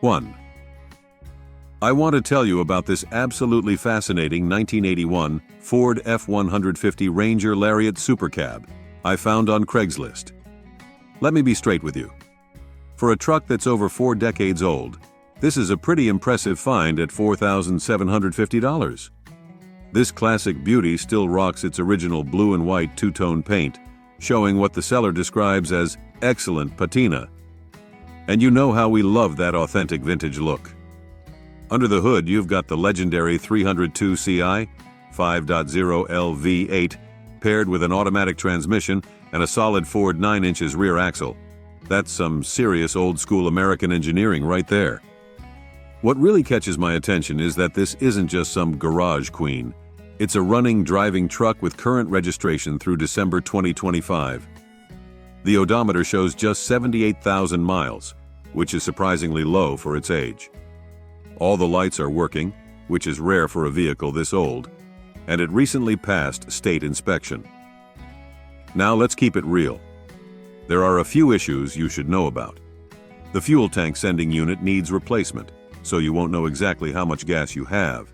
1. I want to tell you about this absolutely fascinating 1981 Ford F-150 Ranger Lariat Supercab I found on Craigslist. Let me be straight with you. For a truck that's over 4 decades old, this is a pretty impressive find at $4,750. This classic beauty still rocks its original blue and white two-tone paint, showing what the seller describes as excellent patina. And you know how we love that authentic vintage look. Under the hood, you've got the legendary 302 CI 5.0 LV8 paired with an automatic transmission and a solid Ford 9 inches rear axle. That's some serious old-school American engineering right there. What really catches my attention is that this isn't just some garage queen. It's a running, driving truck with current registration through December 2025. The odometer shows just 78,000 miles, which is surprisingly low for its age. All the lights are working, which is rare for a vehicle this old, and it recently passed state inspection. Now let's keep it real. There are a few issues you should know about. The fuel tank sending unit needs replacement, so you won't know exactly how much gas you have.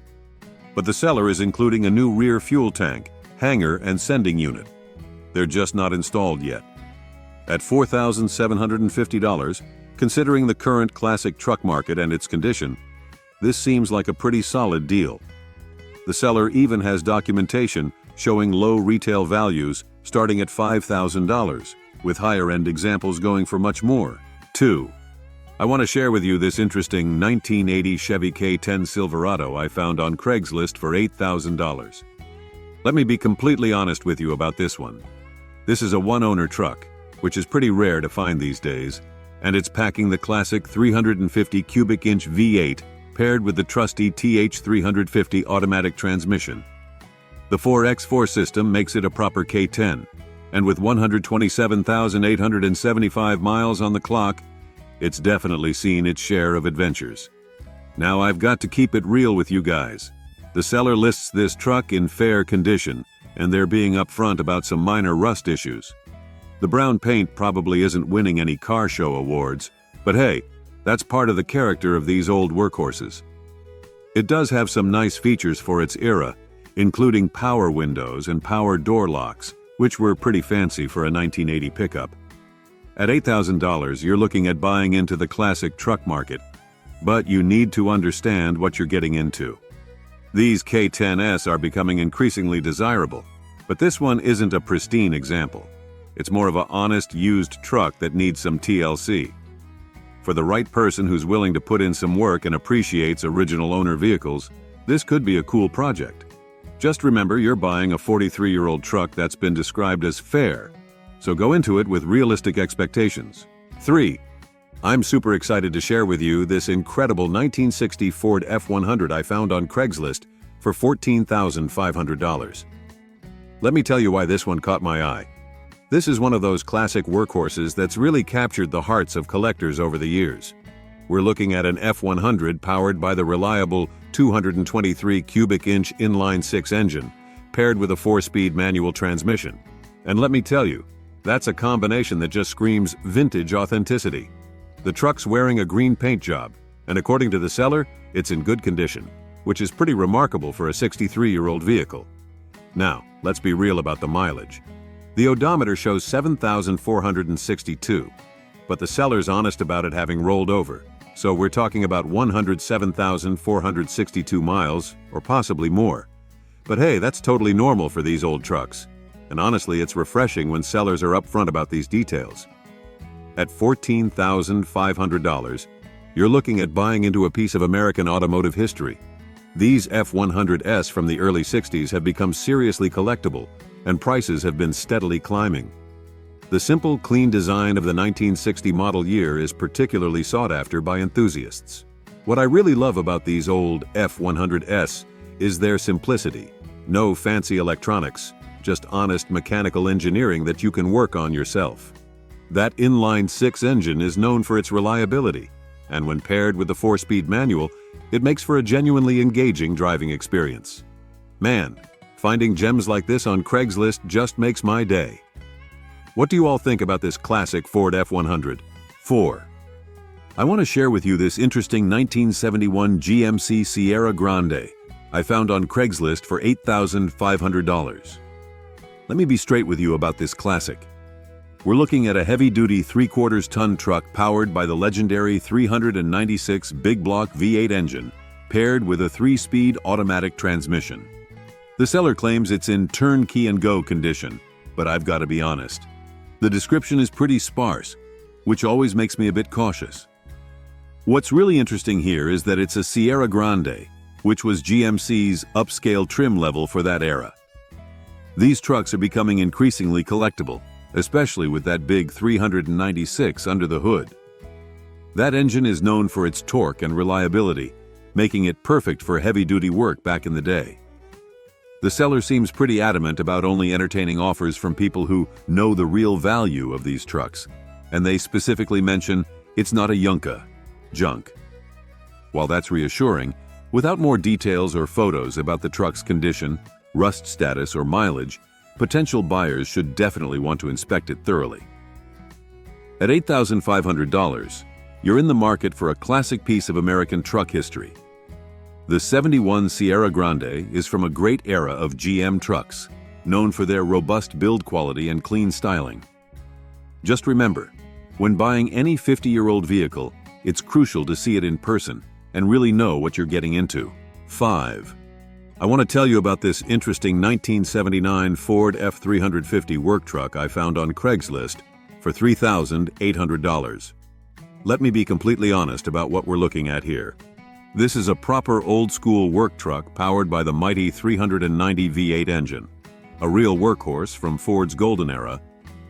But the seller is including a new rear fuel tank, hanger, and sending unit. They're just not installed yet. At $4,750, considering the current classic truck market and its condition, this seems like a pretty solid deal. The seller even has documentation showing low retail values starting at $5,000, with higher-end examples going for much more. 2. I want to share with you this interesting 1980 Chevy K10 Silverado I found on Craigslist for $8,000. Let me be completely honest with you about this one. This is a one-owner truck, which is pretty rare to find these days, and it's packing the classic 350 cubic inch V8 paired with the trusty TH350 automatic transmission. The 4x4 system makes it a proper K10, and with 127,875 miles on the clock, it's definitely seen its share of adventures. Now I've got to keep it real with you guys. The seller lists this truck in fair condition, and they're being upfront about some minor rust issues. The brown paint probably isn't winning any car show awards, but hey, that's part of the character of these old workhorses. It does have some nice features for its era, including power windows and power door locks, which were pretty fancy for a 1980 pickup. At $8,000, you're looking at buying into the classic truck market, but you need to understand what you're getting into. These K10s are becoming increasingly desirable, but this one isn't a pristine example. It's more of an honest, used truck that needs some TLC. For the right person who's willing to put in some work and appreciates original owner vehicles, this could be a cool project. Just remember you're buying a 43-year-old truck that's been described as fair, so go into it with realistic expectations. 3. I'm super excited to share with you this incredible 1960 Ford F-100 I found on Craigslist for $14,500. Let me tell you why this one caught my eye. This is one of those classic workhorses that's really captured the hearts of collectors over the years. We're looking at an F-100 powered by the reliable 223 cubic inch inline-6 engine, paired with a 4-speed manual transmission. And let me tell you, that's a combination that just screams vintage authenticity. The truck's wearing a green paint job, and according to the seller, it's in good condition, which is pretty remarkable for a 63-year-old vehicle. Now, let's be real about the mileage. The odometer shows 7,462, but the seller's honest about it having rolled over, so we're talking about 107,462 miles, or possibly more. But hey, that's totally normal for these old trucks, and honestly, it's refreshing when sellers are upfront about these details. At $14,500, you're looking at buying into a piece of American automotive history. These F-100s from the early 60s have become seriously collectible, and prices have been steadily climbing. The simple, clean design of the 1960 model year is particularly sought after by enthusiasts. What I really love about these old F-100s is their simplicity. No fancy electronics, just honest mechanical engineering that you can work on yourself. That inline-6 engine is known for its reliability, and when paired with the 4-speed manual, it makes for a genuinely engaging driving experience. Man, finding gems like this on Craigslist just makes my day. What do you all think about this classic Ford F-100? 4. I want to share with you this interesting 1971 GMC Sierra Grande I found on Craigslist for $8,500. Let me be straight with you about this classic. We're looking at a heavy-duty 3/4-ton truck powered by the legendary 396 big block V8 engine, paired with a 3-speed automatic transmission. The seller claims it's in turnkey and go condition, but I've got to be honest. The description is pretty sparse, which always makes me a bit cautious. What's really interesting here is that it's a Sierra Grande, which was GMC's upscale trim level for that era. These trucks are becoming increasingly collectible, especially with that big 396 under the hood. That engine is known for its torque and reliability, making it perfect for heavy-duty work back in the day. The seller seems pretty adamant about only entertaining offers from people who know the real value of these trucks, and they specifically mention it's not a Yunka, junk. While that's reassuring, without more details or photos about the truck's condition, rust status, or mileage, potential buyers should definitely want to inspect it thoroughly. At $8,500, you're in the market for a classic piece of American truck history. The '71 Sierra Grande is from a great era of GM trucks, known for their robust build quality and clean styling. Just remember, when buying any 50-year-old vehicle, it's crucial to see it in person and really know what you're getting into. 5. I want to tell you about this interesting 1979 Ford F350 work truck I found on Craigslist for $3,800. Let me be completely honest about what we're looking at here. This is a proper old-school work truck powered by the mighty 390 V8 engine, a real workhorse from Ford's golden era,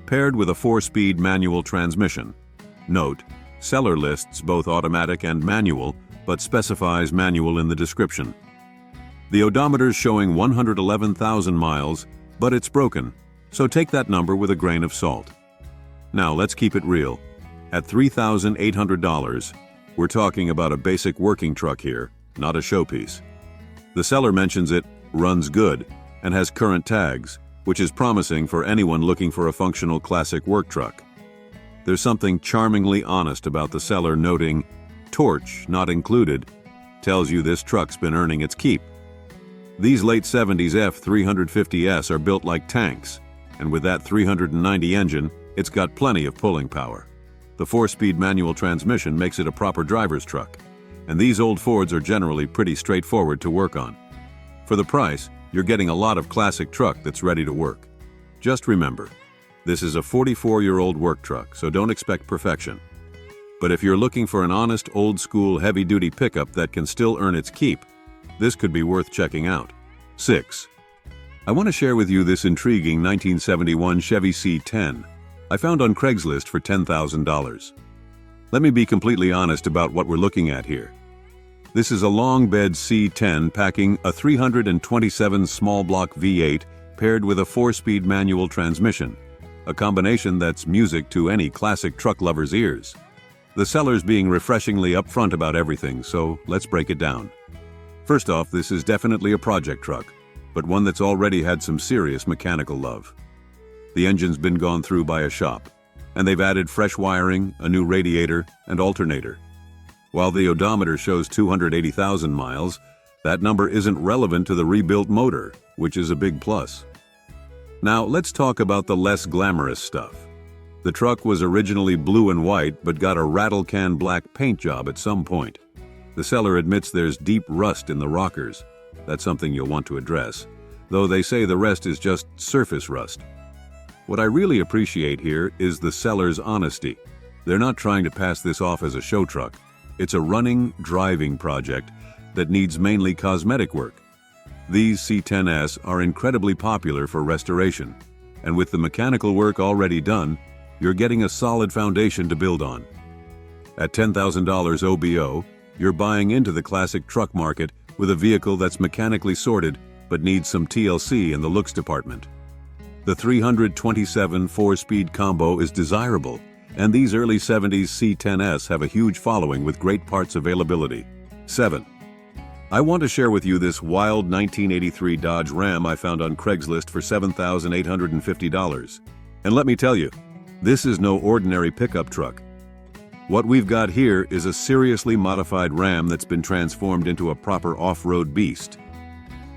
paired with a 4-speed manual transmission. Note, seller lists both automatic and manual, but specifies manual in the description. The odometer's showing 111,000 miles, but it's broken, so take that number with a grain of salt. Now let's keep it real. At $3,800, we're talking about a basic working truck here, not a showpiece. The seller mentions it runs good and has current tags, which is promising for anyone looking for a functional classic work truck. There's something charmingly honest about the seller noting, "Torch not included," tells you this truck's been earning its keep. These late 70s F350s are built like tanks, and with that 390 engine, it's got plenty of pulling power. The 4-speed manual transmission makes it a proper driver's truck, and these old Fords are generally pretty straightforward to work on. For the price, you're getting a lot of classic truck that's ready to work. Just remember, this is a 44-year-old work truck, so don't expect perfection. But if you're looking for an honest, old-school, heavy-duty pickup that can still earn its keep, this could be worth checking out. 6. I want to share with you this intriguing 1971 Chevy C10 I found on Craigslist for $10,000. Let me be completely honest about what we're looking at here. This is a long bed C10 packing a 327 small block V8 paired with a 4-speed manual transmission, a combination that's music to any classic truck lover's ears. The seller's being refreshingly upfront about everything, so let's break it down. First off, this is definitely a project truck, but one that's already had some serious mechanical love. The engine's been gone through by a shop, and they've added fresh wiring, a new radiator, and alternator. While the odometer shows 280,000 miles, that number isn't relevant to the rebuilt motor, which is a big plus. Now, let's talk about the less glamorous stuff. The truck was originally blue and white, but got a rattle-can black paint job at some point. The seller admits there's deep rust in the rockers. That's something you'll want to address, though they say the rest is just surface rust. What I really appreciate here is the seller's honesty. They're not trying to pass this off as a show truck. It's a running, driving project that needs mainly cosmetic work. These C10s are incredibly popular for restoration, and with the mechanical work already done, you're getting a solid foundation to build on. At $10,000 OBO, you're buying into the classic truck market with a vehicle that's mechanically sorted but needs some TLC in the looks department. The 327 4-speed combo is desirable, and these early 70s C10s have a huge following with great parts availability. 7. I want to share with you this wild 1983 Dodge Ram I found on Craigslist for $7,850. And let me tell you, this is no ordinary pickup truck. What we've got here is a seriously modified Ram that's been transformed into a proper off-road beast.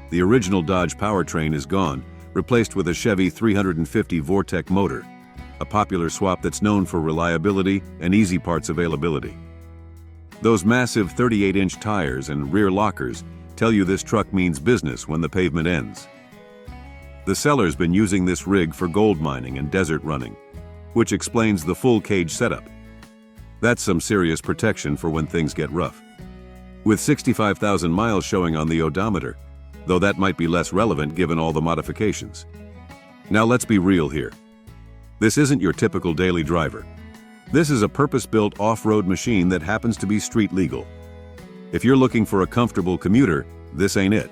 The original Dodge powertrain is gone, replaced with a Chevy 350 Vortec motor, a popular swap that's known for reliability and easy parts availability. Those massive 38-inch tires and rear lockers tell you this truck means business when the pavement ends. The seller's been using this rig for gold mining and desert running, which explains the full cage setup. That's some serious protection for when things get rough. With 65,000 miles showing on the odometer, though that might be less relevant given all the modifications. Now let's be real here. This isn't your typical daily driver. This is a purpose-built off-road machine that happens to be street legal. If you're looking for a comfortable commuter, this ain't it.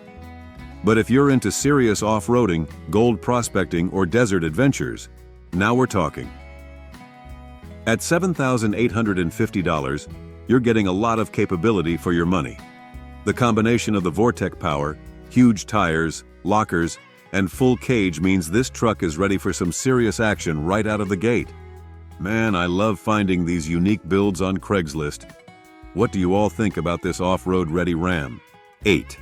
But if you're into serious off-roading, gold prospecting, or desert adventures, now we're talking. At $7,850, you're getting a lot of capability for your money. The combination of the Vortec power, huge tires, lockers, and full cage means this truck is ready for some serious action right out of the gate. Man, I love finding these unique builds on Craigslist. What do you all think about this off-road ready Ram? 8.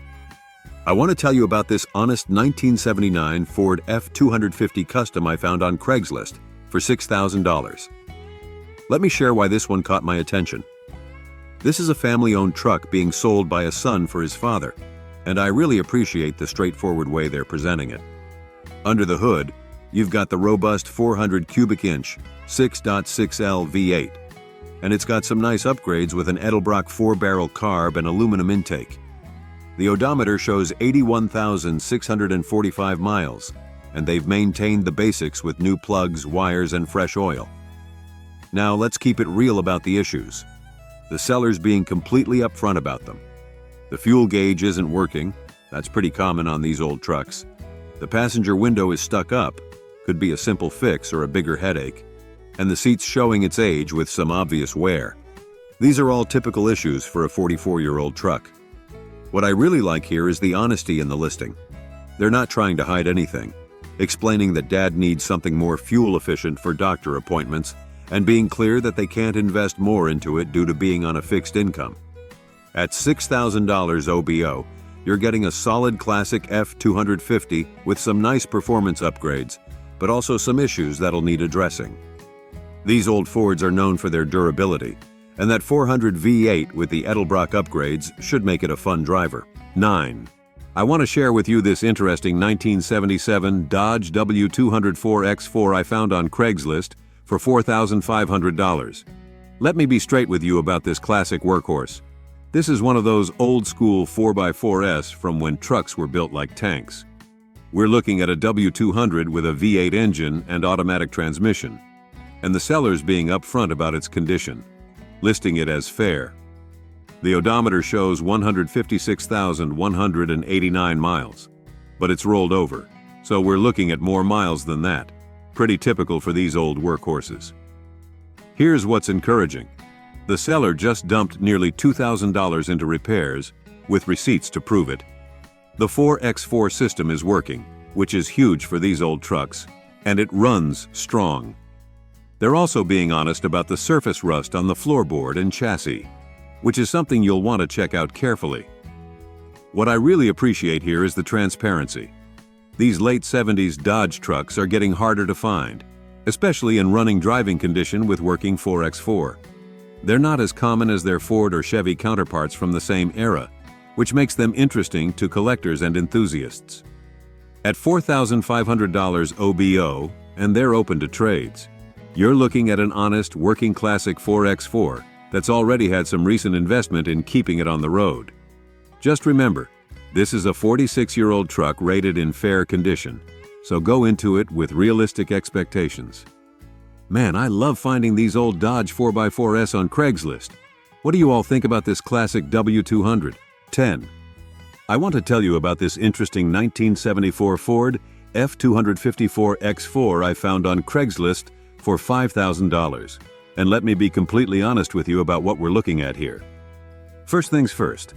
I want to tell you about this honest 1979 Ford F-250 Custom I found on Craigslist for $6,000. Let me share why this one caught my attention. This is a family-owned truck being sold by a son for his father, and I really appreciate the straightforward way they're presenting it. Under the hood, you've got the robust 400 cubic inch 6.6L V8, and it's got some nice upgrades with an Edelbrock 4-barrel carb and aluminum intake. The odometer shows 81,645 miles, and they've maintained the basics with new plugs, wires, and fresh oil. Now let's keep it real about the issues. The seller's being completely upfront about them. The fuel gauge isn't working. That's pretty common on these old trucks. The passenger window is stuck up. Could be a simple fix or a bigger headache. And the seat's showing its age with some obvious wear. These are all typical issues for a 44-year-old truck. What I really like here is the honesty in the listing. They're not trying to hide anything, explaining that Dad needs something more fuel efficient for doctor appointments, and being clear that they can't invest more into it due to being on a fixed income. At $6,000 OBO, you're getting a solid classic F-250 with some nice performance upgrades, but also some issues that'll need addressing. These old Fords are known for their durability, and that 400 V8 with the Edelbrock upgrades should make it a fun driver. 9. I want to share with you this interesting 1977 Dodge W204X4 I found on Craigslist for $4,500. Let me be straight with you about this classic workhorse. This is one of those old-school 4x4s from when trucks were built like tanks. We're looking at a W200 with a V8 engine and automatic transmission, and the seller's being upfront about its condition, listing it as fair. The odometer shows 156,189 miles, but it's rolled over, so we're looking at more miles than that. Pretty typical for these old workhorses. Here's what's encouraging. The seller just dumped nearly $2,000 into repairs, with receipts to prove it. The 4x4 system is working, which is huge for these old trucks, and it runs strong. They're also being honest about the surface rust on the floorboard and chassis, which is something you'll want to check out carefully. What I really appreciate here is the transparency. These late 70s Dodge trucks are getting harder to find, especially in running driving condition with working 4x4. They're not as common as their Ford or Chevy counterparts from the same era, which makes them interesting to collectors and enthusiasts. At $4,500 OBO, and they're open to trades, you're looking at an honest, working classic 4x4 that's already had some recent investment in keeping it on the road. Just remember, this is a 46-year-old truck rated in fair condition, so go into it with realistic expectations. Man, I love finding these old Dodge 4x4s on Craigslist. What do you all think about this classic W200? 10. I want to tell you about this interesting 1974 Ford F-254X4 I found on Craigslist for $5,000. And let me be completely honest with you about what we're looking at here. First things first,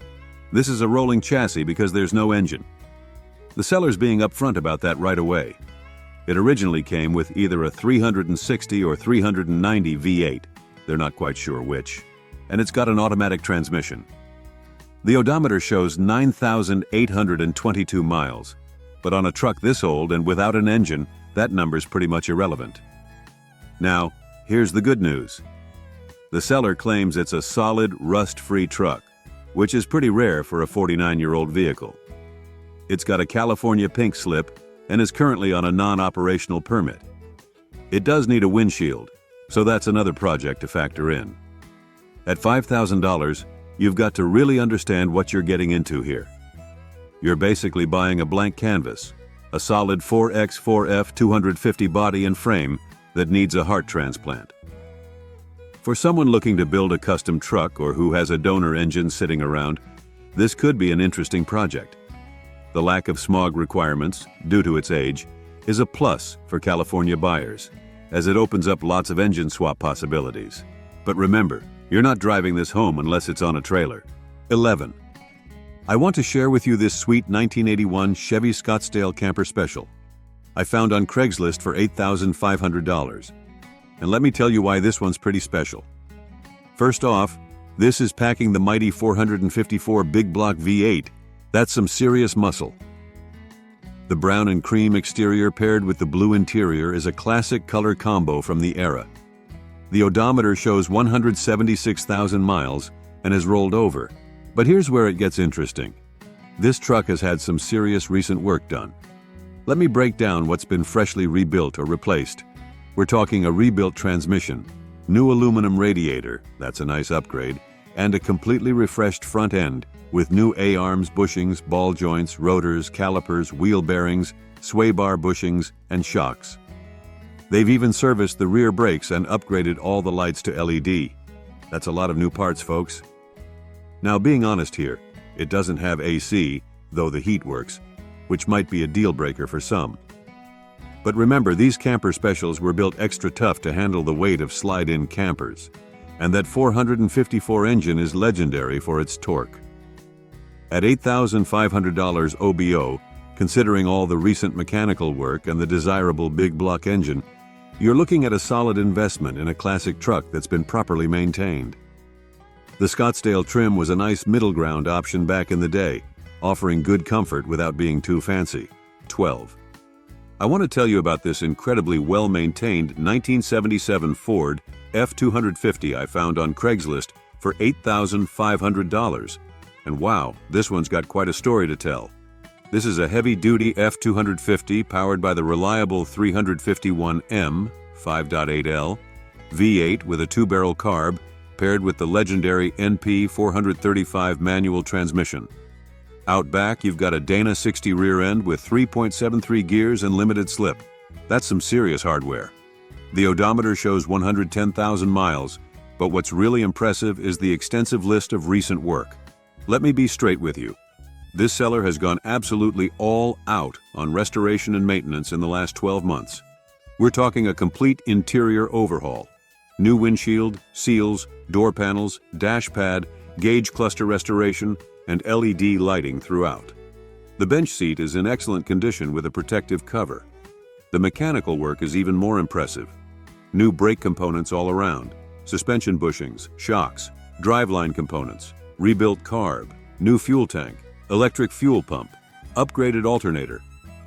this is a rolling chassis because there's no engine. The seller's being upfront about that right away. It originally came with either a 360 or 390 V8, they're not quite sure which, and it's got an automatic transmission. The odometer shows 9,822 miles, but on a truck this old and without an engine, that number's pretty much irrelevant. Now, here's the good news. The seller claims it's a solid, rust-free truck, which is pretty rare for a 49-year-old vehicle. It's got a California pink slip and is currently on a non-operational permit. It does need a windshield, so that's another project to factor in. At $5,000, you've got to really understand what you're getting into here. You're basically buying a blank canvas, a solid 4x4F 250 body and frame that needs a heart transplant. For someone looking to build a custom truck or who has a donor engine sitting around, this could be an interesting project. The lack of smog requirements, due to its age, is a plus for California buyers, as it opens up lots of engine swap possibilities. But remember, you're not driving this home unless it's on a trailer. 11. I want to share with you this sweet 1981 Chevy Scottsdale Camper Special I found on Craigslist for $8,500. And let me tell you why this one's pretty special. First off, this is packing the mighty 454 big block V8. That's some serious muscle. The brown and cream exterior paired with the blue interior is a classic color combo from the era. The odometer shows 176,000 miles and has rolled over. But here's where it gets interesting. This truck has had some serious recent work done. Let me break down what's been freshly rebuilt or replaced. We're talking a rebuilt transmission, new aluminum radiator, that's a nice upgrade, and a completely refreshed front end with new A-arms, bushings, ball joints, rotors, calipers, wheel bearings, sway bar bushings, and shocks. They've even serviced the rear brakes and upgraded all the lights to LED. That's a lot of new parts, folks. Now, being honest here, it doesn't have AC, though the heat works, which might be a deal breaker for some. But remember, these camper specials were built extra tough to handle the weight of slide-in campers, and that 454 engine is legendary for its torque. At $8,500 OBO, considering all the recent mechanical work and the desirable big block engine, you're looking at a solid investment in a classic truck that's been properly maintained. The Scottsdale trim was a nice middle ground option back in the day, offering good comfort without being too fancy. 12. I want to tell you about this incredibly well-maintained 1977 Ford F-250 I found on Craigslist for $8,500. And wow, this one's got quite a story to tell. This is a heavy-duty F-250 powered by the reliable 351M 5.8L V8 with a 2-barrel carb paired with the legendary NP 435 manual transmission. Out back, you've got a Dana 60 rear end with 3.73 gears and limited slip. That's some serious hardware. The odometer shows 110,000 miles, but what's really impressive is the extensive list of recent work. Let me be straight with you. This seller has gone absolutely all out on restoration and maintenance in the last 12 months. We're talking a complete interior overhaul. New windshield, seals, door panels, dash pad, gauge cluster restoration, and LED lighting throughout. The bench seat is in excellent condition with a protective cover. The mechanical work is even more impressive. New brake components all around, suspension bushings, shocks, driveline components, rebuilt carb, new fuel tank, electric fuel pump, upgraded alternator,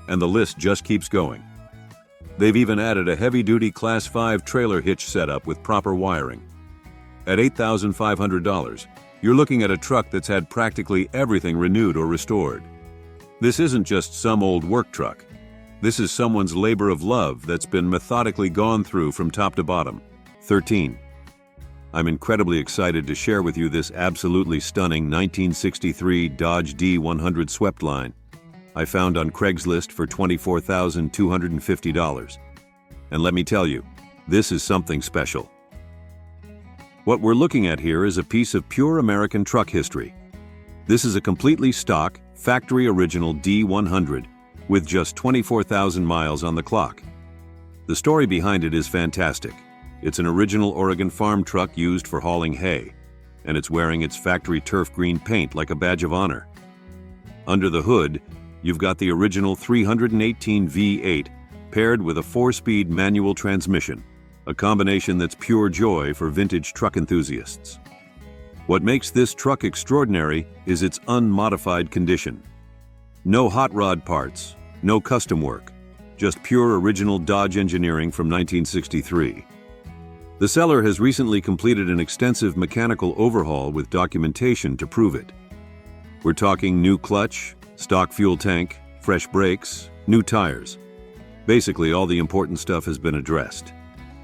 and the list just keeps going. They've even added a heavy-duty Class 5 trailer hitch setup with proper wiring. At $8,500, you're looking at a truck that's had practically everything renewed or restored. This isn't just some old work truck. This is someone's labor of love that's been methodically gone through from top to bottom. 13. I'm incredibly excited to share with you this absolutely stunning 1963 Dodge D100 swept line I found on Craigslist for $24,250. And let me tell you, this is something special. What we're looking at here is a piece of pure American truck history. This is a completely stock, factory original D100 with just 24,000 miles on the clock. The story behind it is fantastic. It's an original Oregon farm truck used for hauling hay, and it's wearing its factory turf green paint like a badge of honor. Under the hood, you've got the original 318 V8 paired with a 4-speed manual transmission, a combination that's pure joy for vintage truck enthusiasts. What makes this truck extraordinary is its unmodified condition. No hot rod parts, no custom work, just pure original Dodge engineering from 1963. The seller has recently completed an extensive mechanical overhaul with documentation to prove it. We're talking new clutch, stock fuel tank, fresh brakes, new tires. Basically, all the important stuff has been addressed.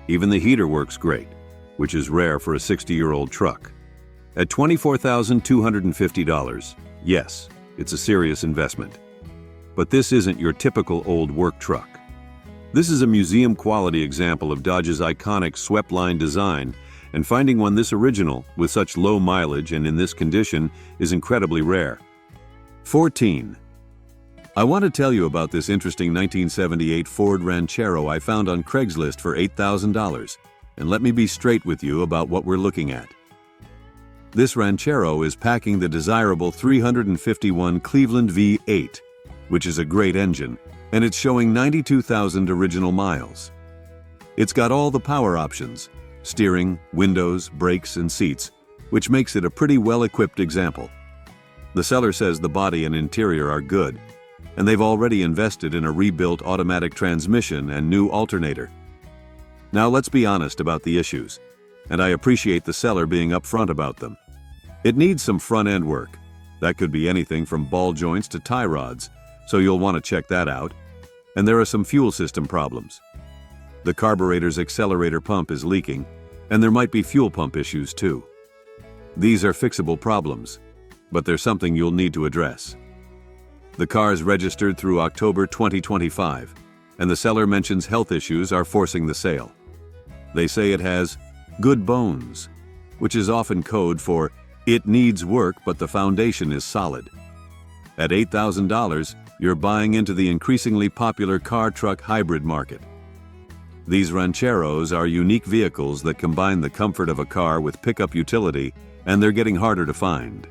Even the heater works great, which is rare for a 60-year-old truck. At $24,250, yes, it's a serious investment. But this isn't your typical old work truck. This is a museum-quality example of Dodge's iconic swept-line design, and finding one this original, with such low mileage and in this condition, is incredibly rare. 14. I want to tell you about this interesting 1978 Ford Ranchero I found on Craigslist for $8,000, and let me be straight with you about what we're looking at. This Ranchero is packing the desirable 351 Cleveland V8, which is a great engine, and it's showing 92,000 original miles. It's got all the power options: steering, windows, brakes, and seats, which makes it a pretty well-equipped example. The seller says the body and interior are good, and they've already invested in a rebuilt automatic transmission and new alternator. Now let's be honest about the issues, and I appreciate the seller being upfront about them. It needs some front-end work. That could be anything from ball joints to tie rods, so you'll want to check that out. And there are some fuel system problems. The carburetor's accelerator pump is leaking, and there might be fuel pump issues too. These are fixable problems, but they're something you'll need to address. The car is registered through October 2025, and the seller mentions health issues are forcing the sale. They say it has good bones, which is often code for it needs work but the foundation is solid. At $8,000, you're buying into the increasingly popular car-truck hybrid market. These Rancheros are unique vehicles that combine the comfort of a car with pickup utility, and they're getting harder to find.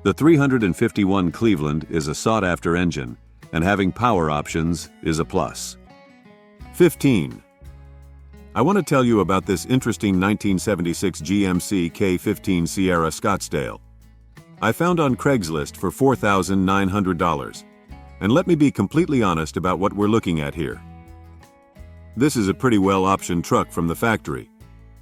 The 351 Cleveland is a sought-after engine, and having power options is a plus. 15. I want to tell you about this interesting 1976 GMC K15 Sierra Scottsdale. I found on Craigslist for $4,900. And let me be completely honest about what we're looking at here. This is a pretty well-optioned truck from the factory.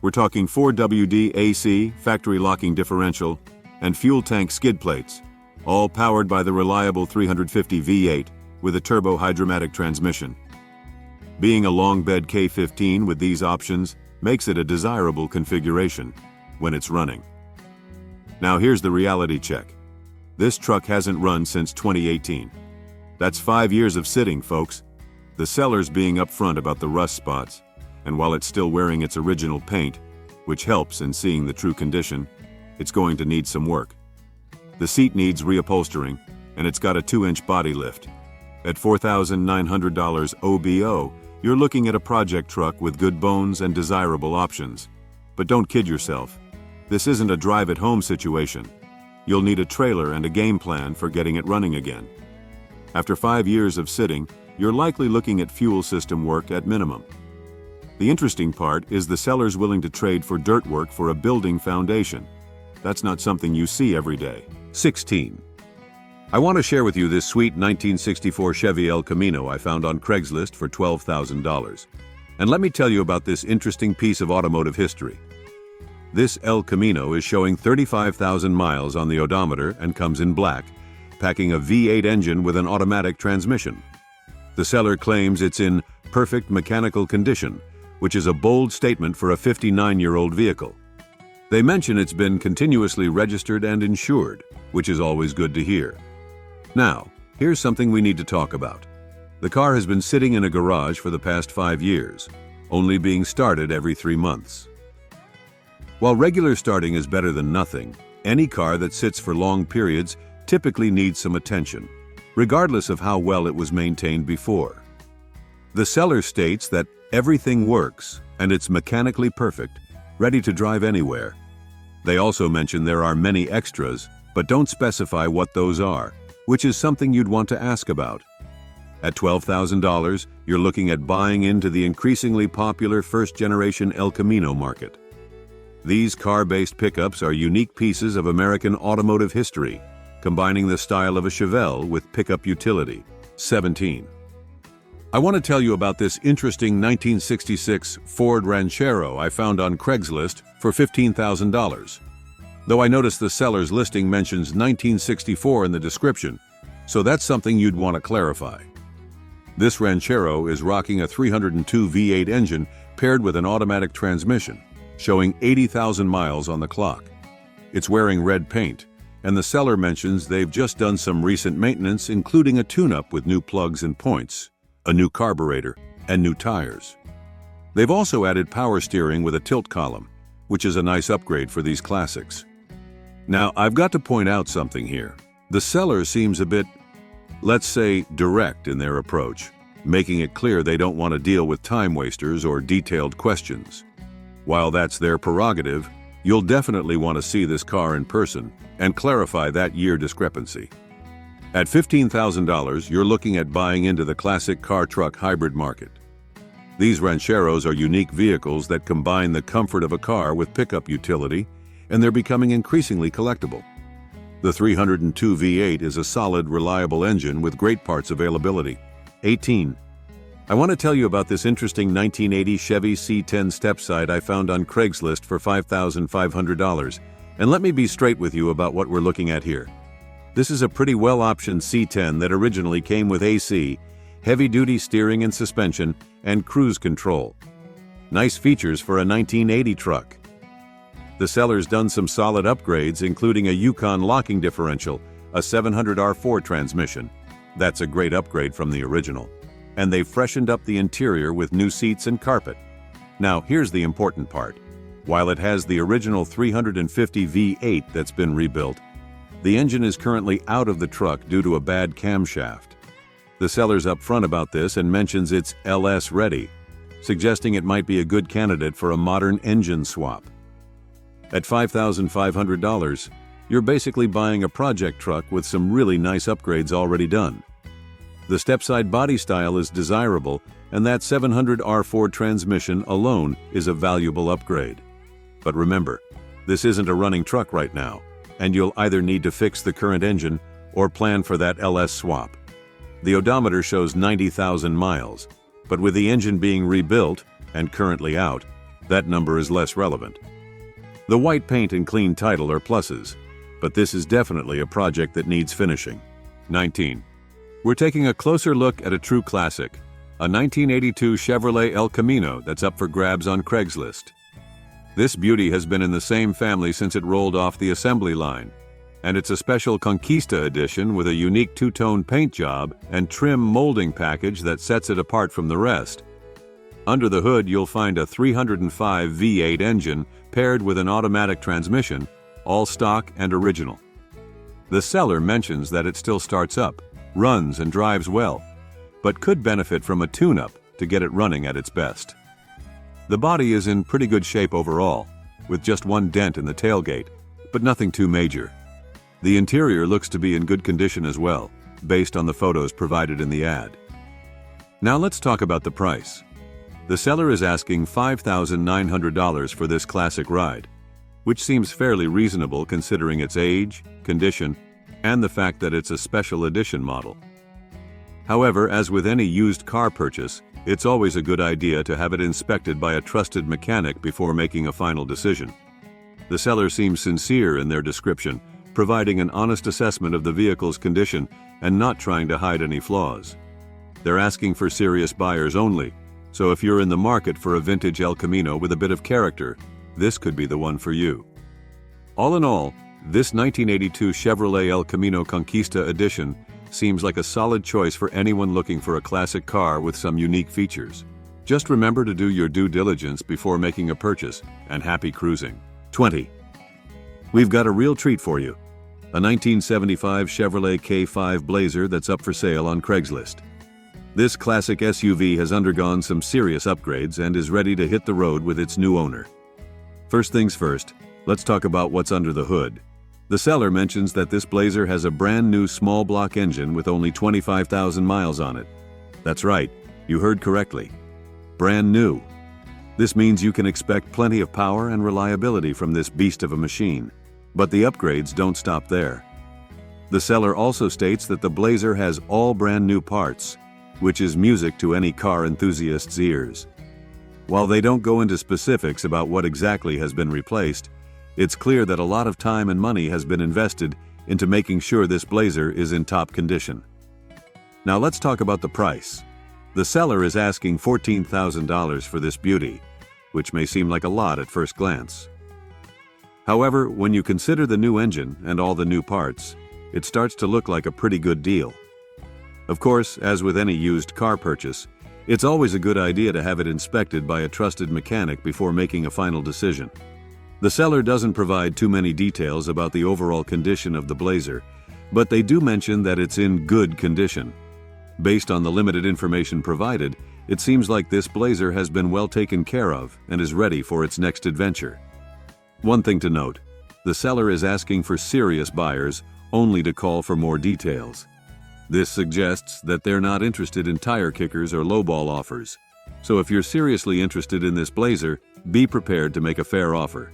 We're talking 4WD AC, factory locking differential, and fuel tank skid plates, all powered by the reliable 350 V8 with a turbo hydromatic transmission. Being a long bed K15 with these options makes it a desirable configuration when it's running. Now here's the reality check. This truck hasn't run since 2018. That's 5 years of sitting, folks. The seller's being upfront about the rust spots, and while it's still wearing its original paint, which helps in seeing the true condition, it's going to need some work. The seat needs reupholstering, and it's got a 2-inch body lift. At $4,900 OBO, you're looking at a project truck with good bones and desirable options. But don't kid yourself. This isn't a drive-at-home situation. You'll need a trailer and a game plan for getting it running again. After 5 years of sitting, you're likely looking at fuel system work at minimum. The interesting part is the seller's willing to trade for dirt work for a building foundation. That's not something you see every day. 16. I want to share with you this sweet 1964 Chevy El Camino I found on Craigslist for $12,000. And let me tell you about this interesting piece of automotive history. This El Camino is showing 35,000 miles on the odometer and comes in black, packing a V8 engine with an automatic transmission. The seller claims it's in perfect mechanical condition, which is a bold statement for a 59-year-old vehicle. They mention it's been continuously registered and insured, which is always good to hear. Now, here's something we need to talk about. The car has been sitting in a garage for the past 5 years, only being started every 3 months. While regular starting is better than nothing, any car that sits for long periods typically needs some attention, regardless of how well it was maintained before. The seller states that everything works and it's mechanically perfect, ready to drive anywhere. They also mention there are many extras, but don't specify what those are, which is something you'd want to ask about. At $12,000, you're looking at buying into the increasingly popular first-generation El Camino market. These car-based pickups are unique pieces of American automotive history, combining the style of a Chevelle with pickup utility. 17. I want to tell you about this interesting 1966 Ford Ranchero I found on Craigslist for $15,000. Though I noticed the seller's listing mentions 1964 in the description, so that's something you'd want to clarify. This Ranchero is rocking a 302 V8 engine paired with an automatic transmission, showing 80,000 miles on the clock. It's wearing red paint, and the seller mentions they've just done some recent maintenance, including a tune-up with new plugs and points, a new carburetor, and new tires. They've also added power steering with a tilt column, which is a nice upgrade for these classics. Now, I've got to point out something here. The seller seems a bit, let's say, direct in their approach, making it clear they don't want to deal with time wasters or detailed questions. While that's their prerogative, you'll definitely want to see this car in person and clarify that year discrepancy. At $15,000, you're looking at buying into the classic car-truck hybrid market. These Rancheros are unique vehicles that combine the comfort of a car with pickup utility, and they're becoming increasingly collectible. The 302 V8 is a solid, reliable engine with great parts availability. 18. I want to tell you about this interesting 1980 Chevy C10 stepside I found on Craigslist for $5,500. And let me be straight with you about what we're looking at here. This is a pretty well-optioned C10 that originally came with AC, heavy-duty steering and suspension, and cruise control. Nice features for a 1980 truck. The seller's done some solid upgrades, including a Yukon locking differential, a 700R4 transmission. That's a great upgrade from the original. And they've freshened up the interior with new seats and carpet. Now, here's the important part. While it has the original 350 V8 that's been rebuilt, the engine is currently out of the truck due to a bad camshaft. The seller's upfront about this and mentions it's LS ready, suggesting it might be a good candidate for a modern engine swap. At $5,500, you're basically buying a project truck with some really nice upgrades already done. The stepside body style is desirable, and that 700R4 transmission alone is a valuable upgrade. But remember, this isn't a running truck right now, and you'll either need to fix the current engine or plan for that LS swap. The odometer shows 90,000 miles, but with the engine being rebuilt and currently out, that number is less relevant. The white paint and clean title are pluses, but this is definitely a project that needs finishing. 19. We're taking a closer look at a true classic, a 1982 Chevrolet El Camino that's up for grabs on Craigslist. This beauty has been in the same family since it rolled off the assembly line, and it's a special Conquista edition with a unique two-tone paint job and trim molding package that sets it apart from the rest. Under the hood, you'll find a 305 V8 engine paired with an automatic transmission, all stock and original. The seller mentions that it still starts up, runs and drives well, but could benefit from a tune-up to get it running at its best. The body is in pretty good shape overall, with just one dent in the tailgate, but nothing too major. The interior looks to be in good condition as well, based on the photos provided in the ad. Now let's talk about the price. The seller is asking $5,900 for this classic ride, which seems fairly reasonable considering its age, condition, and the fact that it's a special edition model. However, as with any used car purchase, it's always a good idea to have it inspected by a trusted mechanic before making a final decision. The seller seems sincere in their description, providing an honest assessment of the vehicle's condition and not trying to hide any flaws. They're asking for serious buyers only, so if you're in the market for a vintage El Camino with a bit of character, this could be the one for you. All in all, this 1982 Chevrolet El Camino Conquista edition seems like a solid choice for anyone looking for a classic car with some unique features. Just remember to do your due diligence before making a purchase, and happy cruising. 20. We've got a real treat for you. A 1975 Chevrolet K5 Blazer that's up for sale on Craigslist. This classic SUV has undergone some serious upgrades and is ready to hit the road with its new owner. First things first, let's talk about what's under the hood. The seller mentions that this Blazer has a brand new small block engine with only 25,000 miles on it, That's right, you heard correctly. Brand new. This means you can expect plenty of power and reliability from this beast of a machine. But the upgrades don't stop there. The seller also states that the Blazer has all brand new parts, which is music to any car enthusiast's ears. While they don't go into specifics about what exactly has been replaced, it's clear that a lot of time and money has been invested into making sure this Blazer is in top condition. Now let's talk about the price. The seller is asking $14,000 for this beauty, which may seem like a lot at first glance. However, when you consider the new engine and all the new parts, it starts to look like a pretty good deal. Of course, as with any used car purchase, it's always a good idea to have it inspected by a trusted mechanic before making a final decision. The seller doesn't provide too many details about the overall condition of the Blazer, but they do mention that it's in good condition. Based on the limited information provided, it seems like this Blazer has been well taken care of and is ready for its next adventure. One thing to note, the seller is asking for serious buyers only to call for more details. This suggests that they're not interested in tire kickers or lowball offers. So if you're seriously interested in this Blazer, be prepared to make a fair offer.